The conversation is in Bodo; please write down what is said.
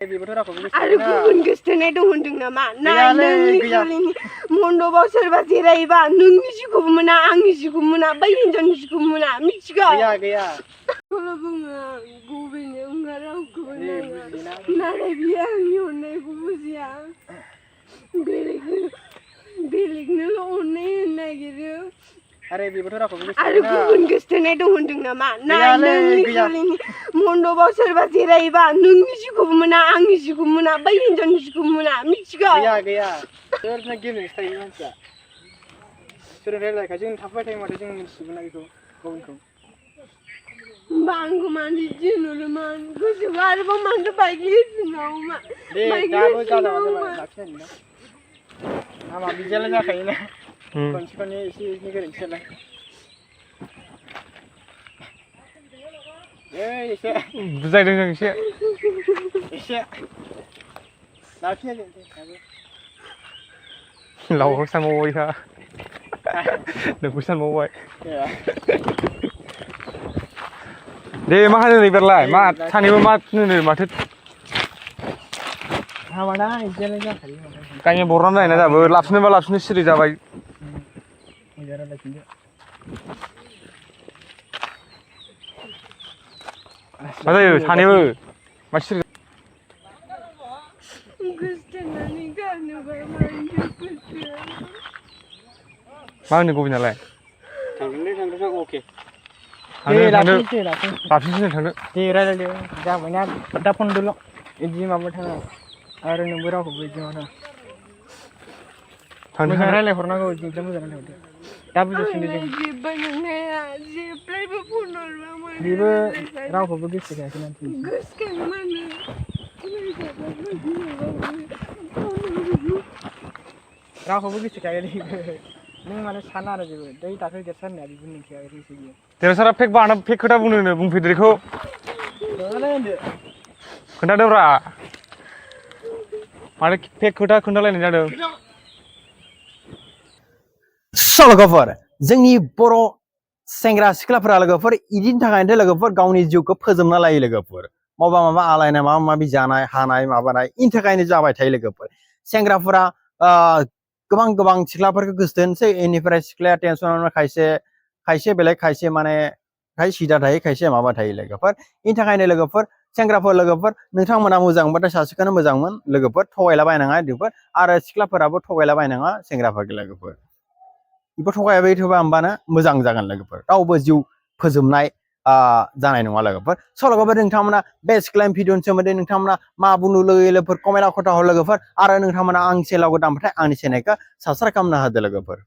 बेबोथ' रावखौबो आरो गुबुन गोसथोनाय दं होनदों नामा? नाय नोंनि जुलिनि मन्दपाव सोरबा जिरायोबा नोंनि जिउखौबो मोना आंनि जिउखौबो मोना बै हिनजावनि जिउखौबो मोना मिथिगौ? गैया सल' बुङो गुबैनो उंगा रावखौबो नाङा नाथाय बियो आंनि अननायखौ बुजिया बेलेगनोल' अननाय होनो नागिरो बेबोथ' रावखौबो आरो गुबुन गोसथोनाय दं होनदों नामा? नाय नोंनि जुलिनि मन्दपाव सोरबा जिरायोबा नोंनि जिउखौबो मोना आंनि जिउखौबो मोना बै हिनजावनि जिउखौबो मोना मिथिगौ? गैया सोरना गेलेनोसो थायो मानसिया सोर रायलायखाय जों थाफाबाय थायो माथो जों मिथिजोबो ना बेखौ गावनिखौ होमबा आंखौ मानो थिनहरोमोन गोसोखौ आरोबाव मानो बायग्लिहोफिनबावोमा दाबो जाबाय लाखिनायना हामा बिदियालाय जाखायोना खनसे एसे गोरोन्थियालाय एसे बुजायदों जों एसे लाखिनाय लावखौ सानबावबाय था नोंखौ सानबावबाय दे मा होनो नैबारलाय मा सानैबो मा होनो माथो हामाना बिदियालाय जाखायो गायनो बरनानै नायना दाबो लाबसिनोबा लाबसिनो सिरि जाबाय मा जायो सानैबो मा सिरि गोसथोनानै गारनोबा मानोथो गोसो मा होनो गुबैनालाय थांदों अके लाबसिनसो थांदो दे रायलायदो जाबायना दा फनदोल' बिदि माबा थाङा आरो नोंबो रावखौबो बिदि माबा मोजां रायलायहरनांगौ बिदिनो मोजां रायलायहरदो दा बुजिसिनदो जों जेबो नोंनाया जेब्लायबो फन हरबा मोनो बेबो रावखौबो गोसोखायाखै ना गोसोखाङो मानो रावखौबो गोसोखायाखै नों माने साना आरो जेबो दै दाख्लै देरसा होननाया बेबो नोंखाया बियो देरसारा फेक खोथा बुंनो बुंफेरदोखौ खोन्थादोब्रा मानो फेक खोथा खोन्थालायनाय जादों लोगोफोर जोंनि बर' सेंग्रा सिख्लाफोरा लोगोफोर इदिनि थाखायनो लोगोफोर गावनि जिउखौ फोजोबना लायो लोगोफोर माबा आलायनाय माबा माबि जानाय हानाय माबानाय इनि थाखायनो जाबाय थायो लोगोफोर सेंग्राफोरा गोबां सिख्लाफोरखौ गोसोथोनसै इनिफ्राय सिख्लाया टेनसनावनो खायसे बेलेग खायसे माने खायसे सिदा थायो खायसे माबा थायो लोगोफोर इनि थाखायनो लोगोफोर सेंग्राफोर लोगोफोर नोंथांमोना मोजां मोनबाथाय सासेखौनो मोजांमोन लोगोफोर थगायला बायनाङा लोगोफोर आरो सिख्लाफोराबो थगायला बायनाङा सेंग्राफोरखौ लोगोफोर बेफोर थगायबाय थाबा होमबानो मोजां जागोन लोगोफोर रावबो जिउ फोजोबनाय जानाय नङा लोगोफोर लोगोफोर नोंथांमोना बे सिक्लाइन भिडिअनि सोमोन्दै नोंथांमोना मा बुंनो लुगैयो कमेन्टआव खोन्थाहर लोगोफोर आरो नोंथांमोना आंनि चेनेलाव गोदानबाथाय आंनि चेनेलखौ साबस्क्राइब खालामना होदो लोगोफोर।